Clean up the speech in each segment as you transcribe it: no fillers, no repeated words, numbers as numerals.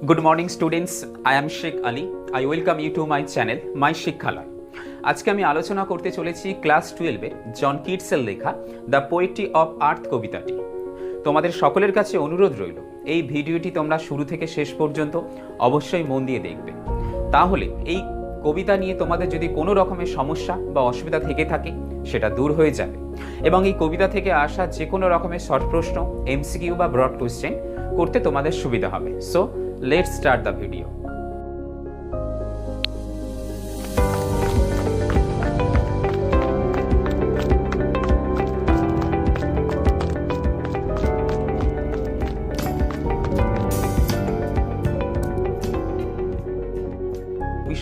Good morning students, I am Sheikh Ali. I welcome you to my channel, My শিক্ষালয়। আজকে আমি আলোচনা করতে চলেছি ক্লাস 12 এর জন কিটসের লেখা দ্য পোয়েট্রি অফ আর্থ কবিতাটি। তোমাদের সকলের কাছে অনুরোধ রইল এই ভিডিওটি তোমরা শুরু থেকে শেষ পর্যন্ত অবশ্যই মন দিয়ে দেখবে। তাহলে এই কবিতা নিয়ে তোমাদের যদি কোনো রকমের সমস্যা বা অসুবিধা থেকে থাকে সেটা দূর হয়ে যাবে এবং এই কবিতা থেকে আসা যে কোনো রকমের শর্ট প্রশ্ন, এমসিকিউ বা ব্রড কোশ্চেন করতে তোমাদের সুবিধা হবে। So let's start the video.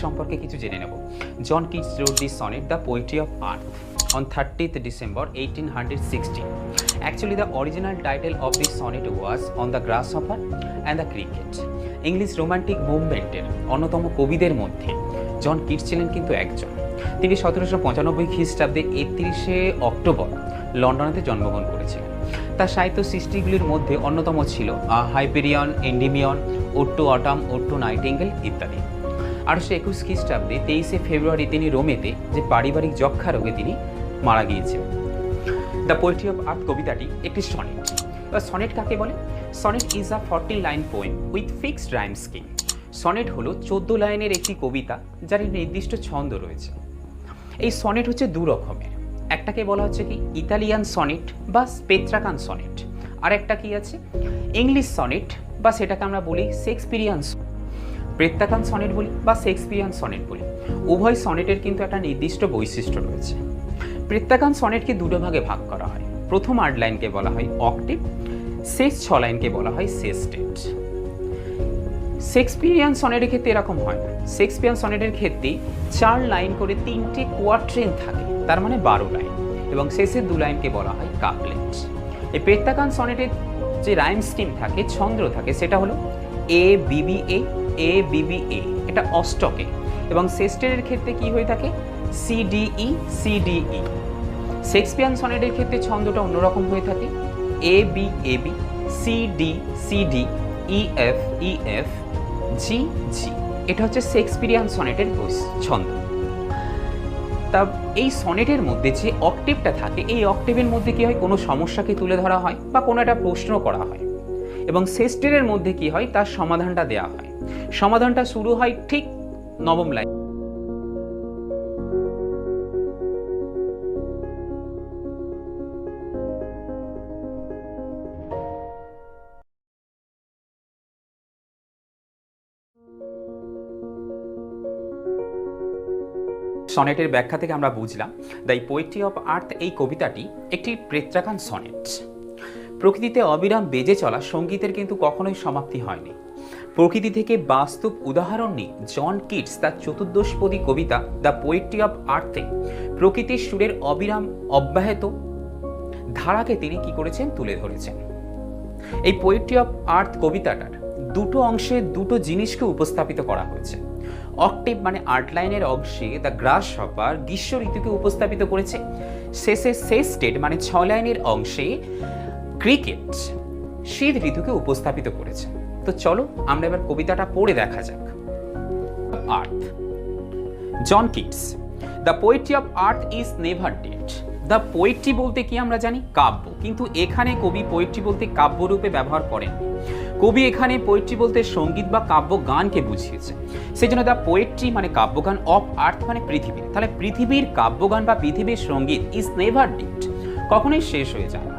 সম্পর্কে কিছু জেনে নেব। John Keats wrote this sonnet, The Poetry of Earth, on 30th December 1860. Actually, the original title of this sonnet was On the Grasshopper and the Cricket. English romantic মুভমেন্টের অন্যতম কবিদের মধ্যে John Keats ছিলেন কিন্তু একজন। তিনি 1795 খ্রিস্টাব্দে 31শে অক্টোবর লন্ডনেতে জন্মগ্রহণ করেছিলেন। তার সাহিত্য সৃষ্টিগুলির মধ্যে অন্যতম ছিল Hyperion, Endymion, ode to autumn, ode to nightingale ইত্যাদি। 1821 খ্রিস্টাব্দে 23শে ফেব্রুয়ারি তিনি রোমেতে যে পারিবারিক যক্ষা রোগে তিনি মারা গিয়েছিলেন। দ্য পোয়েট্রি অফ আর্থ কবিতাটি একটি সনেট। সনেট কাকে বলে? Sonnet is a 40 line poem with fixed rhyme scheme. Sonnet হলো 14 লাইনের একটি কবিতা যার নির্দিষ্ট ছন্দ রয়েছে। এই সনেট হচ্ছে দু রকমের, একটাকে বলা হচ্ছে কি ইতালিয়ান সনেট বা পেত্রাকান সনেট, আর একটা কি আছে ইংলিশ সনেট বা সেটাকে আমরা বলি শেক্সপিয়ারিয়ান, পেত্রাকান সনেট বলি বা শেক্সপিয়ারিয়ান সনেট বলি। উভয় সনেটের কিন্তু একটা নির্দিষ্ট বৈশিষ্ট্য রয়েছে। পেত্রাকান সনেটকে দুটো ভাগে ভাগ করা হয়। প্রথম 8 লাইনকে বলা হয় অক্টেভ, শেষ 6 লাইনকে বলা হয় সেস্টেট। শেক্সপিয়ারিয়ান সনেটের ক্ষেত্রে এরকম হয় না। শেক্সপিয়ারিয়ান সনেটের ক্ষেত্রে 4 লাইন করে 3টে কোয়াট্রেন থাকে, তার মানে 12 লাইন, এবং শেষের 2 লাইনকে বলা হয় কাপলেট। এই পেত্রাকান সনেটের যে রাইম স্কিম থাকে, ছন্দ থাকে, সেটা হলো এ বিবি এ, এ বিবি এ, এটা অষ্টকে, এবং সেস্টেটের ক্ষেত্রে কি হয়ে থাকে সিডিই সিডিই। শেক্সপিয়ারিয়ান সনেটের ক্ষেত্রে ছন্দটা অন্যরকম হয়ে থাকে A B A B, C D C D, E F E F, G G. এটা হচ্ছে শেক্সপিয়ারিয়ান সনেটের ছন্দ। তা এই সনেটের মধ্যে যে অক্টেভটা থাকে, এই অক্টেভের মধ্যে কি হয় কোনো সমস্যাকে তুলে ধরা হয় বা কোনো একটা প্রশ্ন করা হয়, এবং সেস্টেটের মধ্যে কি হয় তার সমাধানটা দেওয়া হয়। সমাধানটা শুরু হয় ঠিক 9ম লাইন। সনেটের ব্যাখ্যা থেকে আমরা বুঝলাম দ্য পোয়েট্রি অফ আর্থ এই কবিতাটি একটি পেত্রাকান সনেট। প্রকৃতিতে অবিরাম বেজে চলা সঙ্গীতের কিন্তু কখনোই সমাপ্তি হয়নি। প্রকৃতি থেকে বাস্তব উদাহরণ নিয়ে জন কিটস তার চতুর্দশপদী কবিতা দ্য পোয়েট্রি অফ আর্থে প্রকৃতির সুরের অবিরাম অব্যাহত ধারাকে তিনি কি করেছেন তুলে ধরেছেন। এই পোয়েট্রি অফ আর্থ কবিতাটার দুটো অংশে দুটো জিনিসকে উপস্থাপিত করা হয়েছে। অক্টেভ মানে 8 লাইনের অংশে দ্য গ্রাসহপার গ্রীষ্ম ঋতুকে উপস্থাপিত করেছে। শেষে সেস্টেট মানে 6 লাইনের অংশে ক্রিকেট শীত ঋতুকে উপস্থাপিত করেছে। তো চলো আমরা এবার কবিতাটা পড়ে দেখা যাক। Earth, John Keats. The poetry of earth is never dead. The poetry বলতে কি আমরা জানি কাব্য, কিন্তু এখানে কবি পোয়েট্রি বলতে কাব্যরূপে ব্যবহার করেন। কবি এখানে পোয়েট্রি বলতে সঙ্গীত বা কাব্য গানকে বুঝিয়েছে। সেই জন্য দ্য পোয়েট্রি মানে কাব্যগান, অফ আর্থ মানে পৃথিবী। তাহলে পৃথিবীর কাব্যগান বা পৃথিবীর সঙ্গীত ইজ নেভার ডেড, কখনোই শেষ হয়ে যায় না।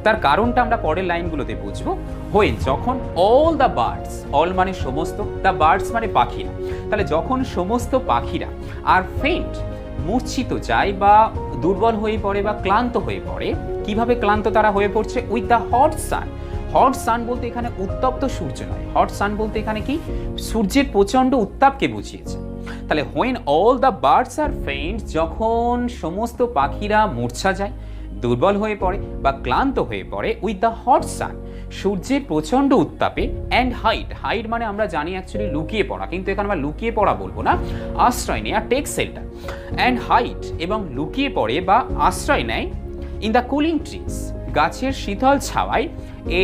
তার কারণটা আমরা পরের লাইনগুলোতে বুঝবো। হোয়েন যখন অল দ্য বার্ডস, অল মানে সমস্ত, দ্য বার্ডস মানে পাখিরা, তাহলে যখন সমস্ত পাখিরা আর ফেন্ট মূর্ছিত যায় বা দুর্বল হয়ে পড়ে বা ক্লান্ত হয়ে পড়ে। কিভাবে ক্লান্ত তারা হয়ে পড়ছে? With the hot sun. Hot sun বলতে এখানে উত্তপ্ত সূর্য নয়, হট সান বলতে এখানে কি সূর্যের প্রচণ্ড উত্তাপকে বুঝিয়েছে। তাহলে when all the birds R faint, যখন সমস্ত পাখিরা মূর্ছা যায়, দুর্বল হয়ে পড়ে বা ক্লান্ত হয়ে পড়ে, উইথ দ্য হট সান সূর্যের প্রচণ্ড উত্তাপে, অ্যান্ড হাইড, হাইড মানে আমরা জানি অ্যাকচুয়ালি লুকিয়ে পড়া, কিন্তু এখানে আমরা লুকিয়ে পড়া বলবো না, আশ্রয় নেয়, টেক শেল্টার। অ্যান্ড হাইড এবং লুকিয়ে পড়ে বা আশ্রয় নেয় ইন দ্য কুলিং ট্রিজ, গাছের শীতল ছাওয়ায়,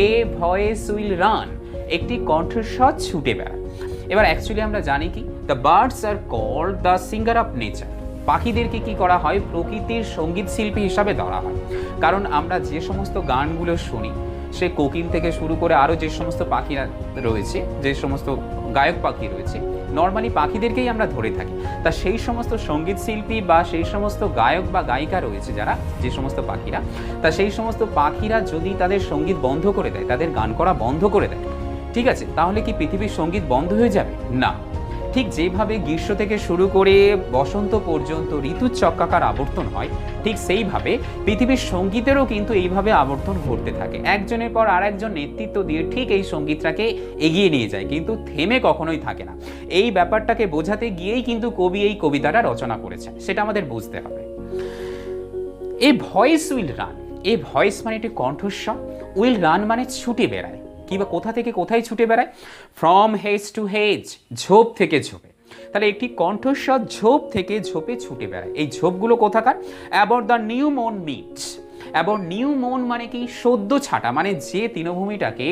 এ ভয়েস উইল রান, একটি কণ্ঠস্বর ছুটে বেড়ায়। এবার অ্যাকচুয়ালি আমরা জানি কি, the birds are called the singer of nature. পাখিদেরকে কি করা হয়, প্রকৃতির সঙ্গীত শিল্পী হিসাবে ধরা হয়। কারণ আমরা যে সমস্ত গানগুলো শুনি, সে কোকিল থেকে শুরু করে আরও যে সমস্ত পাখিরা রয়েছে, যে সমস্ত গায়ক পাখি রয়েছে, নর্মালি পাখিদেরকেই আমরা ধরে থাকি। তা সেই সমস্ত সঙ্গীত শিল্পী বা সেই সমস্ত গায়ক বা গায়িকা রয়েছে যারা, যে সমস্ত পাখিরা, তা সেই সমস্ত পাখিরা যদি তাদের সঙ্গীত বন্ধ করে দেয়, তাদের গান করা বন্ধ করে দেয়, ঠিক আছে, তাহলে কি পৃথিবীর সঙ্গীত বন্ধ হয়ে যাবে? না। ঠিক যেভাবে গ্রীষ্ম থেকে শুরু করে বসন্ত পর্যন্ত ঋতুর চক্রাকার আবর্তন হয়, ঠিক সেইভাবে পৃথিবীর সঙ্গীতেরও কিন্তু এইভাবে আবর্তন ঘটতে থাকে। একজনের পর আর একজন নেতৃত্ব দিয়ে ঠিক এই সঙ্গীতটাকে এগিয়ে নিয়ে যায়, কিন্তু থেমে কখনোই থাকে না। এই ব্যাপারটাকে বোঝাতে গিয়েই কিন্তু কবি এই কবিতাটা রচনা করেছেন, সেটা আমাদের বুঝতে হবে। A voice will run, a voice মানে একটি কণ্ঠস্বর, উইল রান মানে ছুটে বেড়ায়। কিংবা কোথা থেকে কোথায় ছুটে বেড়ায়? ফ্রম হেজ টু হেজ, ঝোপ থেকে ঝোপে। তাহলে একটি কণ্ঠস্বর ঝোপ থেকে ঝোপে ছুটে বেড়ায়। এই ঝোপগুলো কোথাকার? অ্যাবাউট দ্য নিউ মন মিটস। অ্যাবাউট নিউ মন মানে কি? সদ্য ছাটা, মানে যে তৃণভূমিটাকে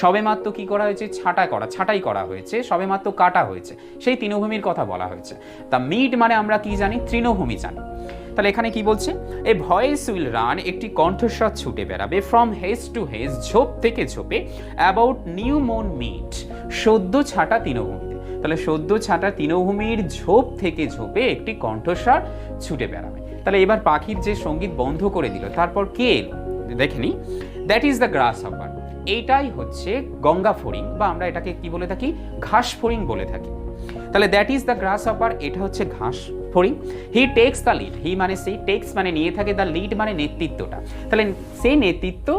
সবেমাত্র কি করা হয়েছে? ছাঁটাই করা হয়েছে, সবেমাত্র কাটা হয়েছে, সেই তৃণভূমির কথা বলা হয়েছে। তা মিট মানে আমরা কি জানি? তৃণভূমি জানি। তাহলে এখানে কি বলছে? এ ভয়েস উইল রান, একটি কণ্ঠস্বর ছুটে বেড়াবে, ফ্রম হেজ টু হেজ, ঝোপ থেকে ঝোপে, অ্যাবাউট নিউ মন মিট, সদ্য ছাটা তৃণভূমিতে। তাহলে সদ্য ছাটা তৃণভূমির ঝোপ থেকে ঝোপে একটি কণ্ঠস্বর ছুটে বেড়াবে। তাহলে এবার পাখির যে সঙ্গীত বন্ধ করে দিল, তারপর কে এলো দেখে নি। That is the glass hopper, এইটাই হচ্ছে গঙ্গা ফড়িং, বা আমরা এটাকে কি বলে থাকি? ঘাস ফড়িং বলে থাকি। তাহলে that is the glass hopper, এটা হচ্ছে ঘাস ফড়িং। হি টেক্স দ্য লিড, হি মানে সেই, টেক্স মানে নিয়ে থাকে, দ্য লিড মানে নেতৃত্বটা। তাহলে সেই নেতৃত্ব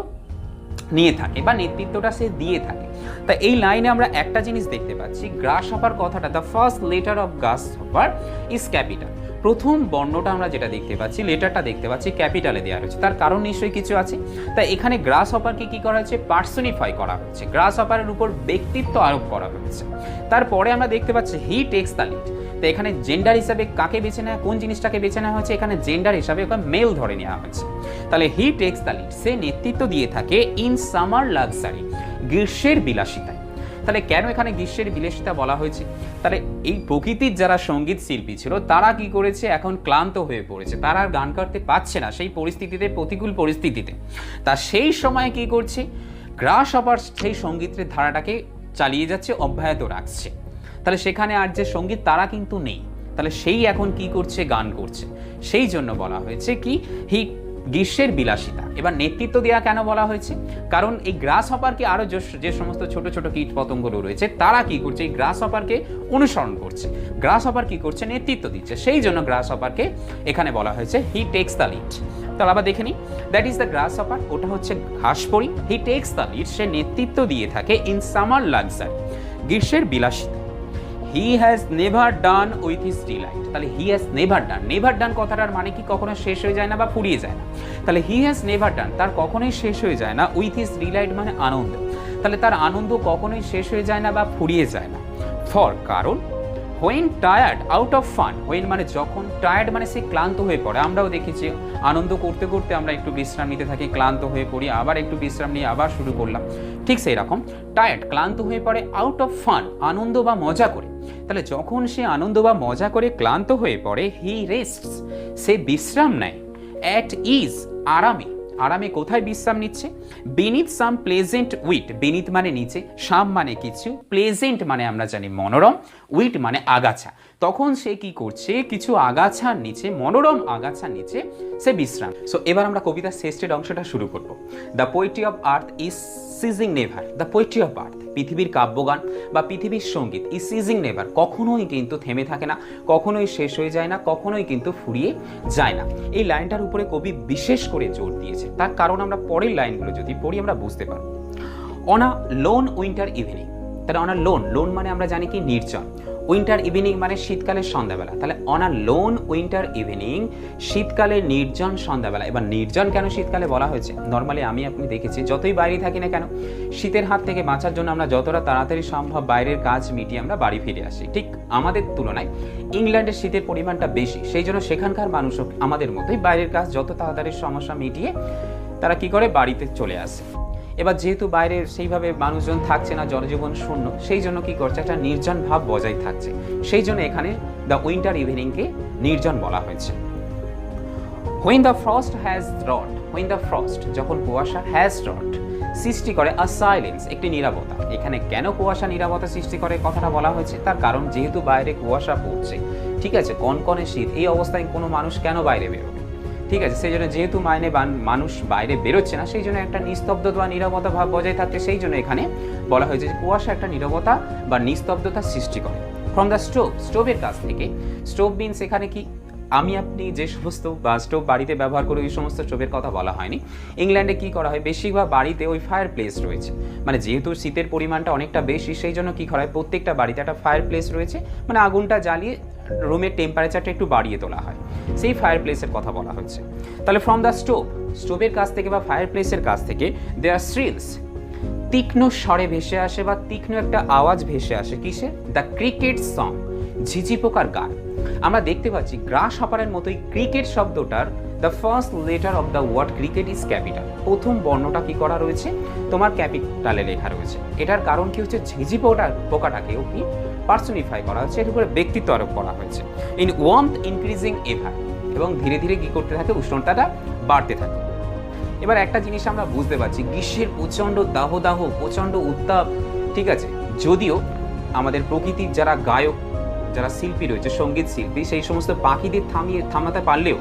নিয়ে থাকে বা নেতৃত্বটা সে দিয়ে থাকে। তা এই লাইনে আমরা একটা জিনিস দেখতে পাচ্ছি, গ্রাস হপার কথাটা, the first letter of glass hopper is capital. প্রথম বর্ণটা আমরা যেটা দেখতে পাচ্ছি, লেটারটা দেখতে পাচ্ছি, ক্যাপিটালে দেওয়া রয়েছে। তার কারণ নিশ্চয়ই কিছু আছে। তাই এখানে গ্রাস হপারকে কি করা হয়েছে? পার্সনিফাই করা হচ্ছে, গ্রাস হপারের উপর ব্যক্তিত্ব আরোপ করা হয়েছে। তারপরে আমরা দেখতে পাচ্ছি হি টেক্স দ্য লিড। তো এখানে জেন্ডার হিসাবে কাকে বেছে নেওয়া, কোন জিনিসটাকে বেছে নেওয়া হয়েছে? এখানে জেন্ডার হিসাবে ওকে মেল ধরে নেওয়া হয়েছে। তাহলে হি টেক্স দ্য লিড, সে নেতৃত্ব দিয়ে থাকে, ইন সামার লাক্সারি, গ্রীষ্মের বিলাসিতায়। তাহলে কেন এখানে গ্রীষ্মের বিলাসিতা বলা হয়েছে? তাহলে এই প্রকৃতির যারা সঙ্গীত শিল্পী ছিল, তারা কি করেছে? এখন ক্লান্ত হয়ে পড়েছে, তারা আর গান করতে পারছে না সেই পরিস্থিতিতে, প্রতিকূল পরিস্থিতিতে। তা সেই সময় কি করছে? গ্রাস হপার সেই সঙ্গীতের ধারাটাকে চালিয়ে যাচ্ছে, অব্যাহত রাখছে। তাহলে সেখানে আর যে সঙ্গীত, তারা কিন্তু নেই। তাহলে সেই এখন কি করছে? গান করছে। সেই জন্য বলা হয়েছে কি? হি গ্রীষ্মের বিলাসিতা। এবার নেতৃত্ব দেওয়া কেন বলা হয়েছে? কারণ এই গ্রাস হপারকে আরো যে সমস্ত ছোট ছোট কীট পতঙ্গগুলো রয়েছে, তারা কি করছে? এই গ্রাস হপারকে অনুসরণ করছে। গ্রাস হপার কি করছে? নেতৃত্ব দিচ্ছে। সেই জন্য গ্রাস হপারকে এখানে বলা হয়েছে হি টেক্স দ্য লিড। তাহলে আবার দেখে নিই, that is the grasshopper, ওটা হচ্ছে ঘাস ফড়িং। হি টেক্স দ্য লিড, সে নেতৃত্ব দিয়ে থাকে, ইন সামার লাক্সারি, গ্রীষ্মের বিলাসিতা। He has never done with his delight. তাহলে he has never done, never done কথাটার মানে কি? কখনো শেষ হয়ে যায় না বা ফুরিয়ে যায় না। তাহলে হি হ্যাজ নেভার ডান, তার কখনোই শেষ হয়ে যায় না, উইথ হিজ ডিলাইট মানে আনন্দ। তাহলে তার আনন্দ কখনোই শেষ হয়ে যায় না বা ফুরিয়ে যায় না। ফর, কারণ, when tired out of fun, when মানে যখন, টায়ার্ড মানে সে ক্লান্ত হয়ে পড়ে। আমরাও দেখেছি আনন্দ করতে করতে আমরা একটু বিশ্রাম নিতে থাকি, ক্লান্ত হয়ে পড়ি, আবার একটু বিশ্রাম নিয়ে আবার শুরু করলাম, ঠিক সেই রকম টায়ার্ড, ক্লান্ত হয়ে পড়ে, আউট অফ ফান, আনন্দ বা মজা করে। তাহলে যখন সে আনন্দ বা মজা করে ক্লান্ত হয়ে পড়ে, হি রেস্টস, সে বিশ্রাম নেয়, অ্যাট ইজ, আরামে। আরামে কোথায় বিশ্রাম নিচ্ছে? বিনিথ সাম প্লেজেন্ট উইট, বিনিথ মানে নিচে, সাম মানে কিছু, প্লেজেন্ট মানে আমরা জানি মনোরম, উইট মানে আগাছা। তখন সে কি করছে? কিছু আগাছার নিচে, মনোরম আগাছার নিচে সে বিশ্রাম। সো এবার আমরা কবিতার শেষের অংশটা শুরু করব। The poetry of earth is seizing never, the poetry of আর্থ, পৃথিবীর কাব্যগান বা পৃথিবীর সঙ্গীত, ইজ সিজিং নেভার, কখনোই কিন্তু থেমে থাকে না, কখনোই শেষ হয়ে যায় না, কখনোই কিন্তু ফুরিয়ে যায় না। এই লাইনটার উপরে কবি বিশেষ করে জোর দিয়েছে। তার কারণ আমরা পরের লাইনগুলো যদি পড়ি আমরা বুঝতে পারব। On a loan winter evening, তাহলে অন আ লোন, লোন মানে আমরা জানি কি? নির্জন। উইন্টার ইভিনিং মানে শীতকালের সন্ধ্যাবেলা। তাহলে on a loan winter evening, শীতকালে নির্জন সন্ধ্যাবেলা। এবার নির্জন কেন শীতকালে বলা হয়েছে? নর্মালি আপনি দেখেছি, যতই বাইরে থাকি না কেন, শীতের হাত থেকে বাঁচার জন্য আমরা যতটা তাড়াতাড়ি সম্ভব বাইরের কাজ মিটিয়ে আমরা বাড়ি ফিরে আসি। ঠিক আমাদের তুলনায় ইংল্যান্ডের শীতের পরিমাণটা বেশি, সেই জন্য সেখানকার মানুষও আমাদের মতোই বাইরের কাজ যত তাড়াতাড়ি সমস্যা মিটিয়ে তারা কি করে? বাড়িতে চলে আসে। এবার যেহেতু বাইরে সেইভাবে মানুষজন থাকছে না, জনজীবন শূন্য, সেই জন্য কি করছে, একটা নির্জন ভাব বজায় থাকছে। সেই জন্য এখানে দ্য উইন্টার ইভিনিংকে নির্জন বলা হয়েছে। When the frost has wrought, when the frost যখন কুয়াশা has wrought সৃষ্টি করে a silence একটি নীরবতা। এখানে কেন কুয়াশা নীরবতা সৃষ্টি করে কথাটা বলা হয়েছে, তার কারণ যেহেতু বাইরে কুয়াশা পড়ছে, ঠিক আছে, কনকনে শীত, এই অবস্থায় কোনো মানুষ কেন বাইরে বেরোবে, ঠিক আছে, সেই জন্য যেহেতু মানুষ বাইরে বেরোচ্ছে না, সেই জন্য একটা নিস্তব্ধতা বা নীরবতা ভাব বজায় থাকছে। সেই জন্য এখানে বলা হয়েছে যে কুয়াশা একটা নীরবতা বা নিস্তব্ধতা সৃষ্টি করে। ফ্রম দ্য স্টোভ, স্টোভের কাছ থেকে, স্টোভ মিনস এখানে কি আমি আপনি যে সমস্ত স্টোভ বাড়িতে ব্যবহার করে ওই সমস্ত স্টোভের কথা বলা হয়নি। ইংল্যান্ডে কি করা হয়, বেশিরভাগ বাড়িতে ওই ফায়ার প্লেস রয়েছে, মানে যেহেতু শীতের পরিমাণটা অনেকটা বেশি, সেই জন্য কি করা হয়, প্রত্যেকটা বাড়িতে একটা ফায়ার প্লেস রয়েছে, মানে আগুনটা জ্বালিয়ে রুমের টেম্পারেচারটা একটু বাড়িয়ে তোলা হয়, সেই ফায়ার প্লেসের কথা বলা হচ্ছে। তাহলে ফ্রম দ্য স্টোভ, স্টোভের কাছ থেকে বা ফায়ার প্লেসের কাছ থেকে দেয়ার শ্রিলস তীক্ষ্ণ স্বরে ভেসে আসে বা তীক্ষ্ণ একটা আওয়াজ ভেসে আসে, কিসে, দ্য ক্রিকেট সং, ঝিঝি পোকার গান। আমরা দেখতে পাচ্ছি গ্রাস হপারের মতোই ক্রিকেট শব্দটার the first letter of the word cricket is capital, প্রথম বর্ণটা কি করা রয়েছে, তোমার ক্যাপিটালে লেখা রয়েছে। এটার কারণ কি হচ্ছে, ঝিঝি পোকাটাকেও কি পার্সনিফাই করা হচ্ছে, এর উপরে ব্যক্তিত্ব আরোপ করা হয়েছে। ইন ওয়ার্মথ ইনক্রিজিং এভার, এবং ধীরে ধীরে কি করতে থাকে, উষ্ণতাটা বাড়তে থাকে। এবার একটা জিনিস আমরা বুঝতে পারছি, গ্রীষ্মের প্রচণ্ড দাহ, প্রচণ্ড উত্তাপ, ঠিক আছে, যদিও আমাদের প্রকৃতির যারা গায়ক, যারা শিল্পী রয়েছে, সঙ্গীত শিল্পী, সেই সমস্ত পাখিদের থামাতে পারলেও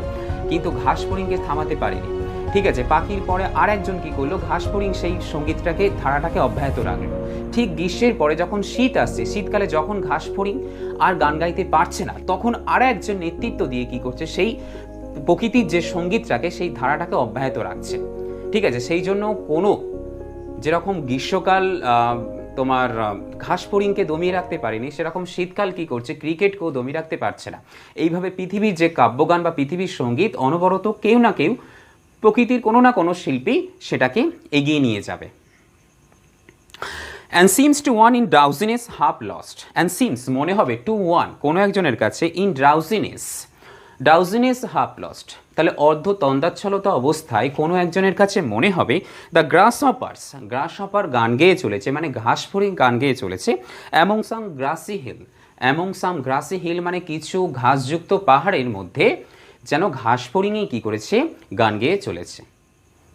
কিন্তু ঘাস ফড়িংকে থামাতে পারেনি, ঠিক আছে। পাখির পরে আর একজন কি করলো, ঘাস ফড়িং সেই সঙ্গীতটাকে, ধারাটাকে অব্যাহত রাখলো। ঠিক গ্রীষ্মের পরে যখন শীত আসছে, শীতকালে যখন ঘাস ফড়িং আর গান গাইতে পারছে না, তখন আর একজন নেতৃত্ব দিয়ে কি করছে, সেই প্রকৃতির যে সঙ্গীতটাকে, সেই ধারাটাকে অব্যাহত রাখছে, ঠিক আছে। সেই জন্য কোনো, যেরকম গ্রীষ্মকাল তোমার ঘাস ফড়িংকে দমিয়ে রাখতে পারেনি, সেরকম শীতকাল কি করছে, ক্রিকেটকেও দমিয়ে রাখতে পারছে না। এইভাবে পৃথিবীর যে কাব্যগান বা পৃথিবীর সঙ্গীত অনবরত কেউ না কেউ, প্রকৃতির কোনো না কোনো শিল্পী সেটাকে এগিয়ে নিয়ে যাবে। And seems to one in drowsiness half lost, and seems মনে হবে, টু ওয়ান কোনো একজনের কাছে, ইন ড্রাউজিনেস হাফ লস্ট, তাহলে অর্ধ তন্দ্রাচ্ছলতা অবস্থায় কোনো একজনের কাছে মনে হবে, দ্য গ্রাস হপার গান গেয়ে চলেছে, মানে ঘাস ফড়িং গান গেয়ে চলেছে, অ্যামং সাম গ্রাসি হিল মানে কিছু ঘাসযুক্ত পাহাড়ের মধ্যে যেন ঘাস ফড়িংই কী করেছে, গান গেয়ে চলেছে।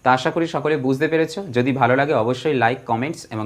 তা আশা করি সকলে বুঝতে পেরেছ। যদি ভালো লাগে অবশ্যই লাইক, কমেন্টস এবং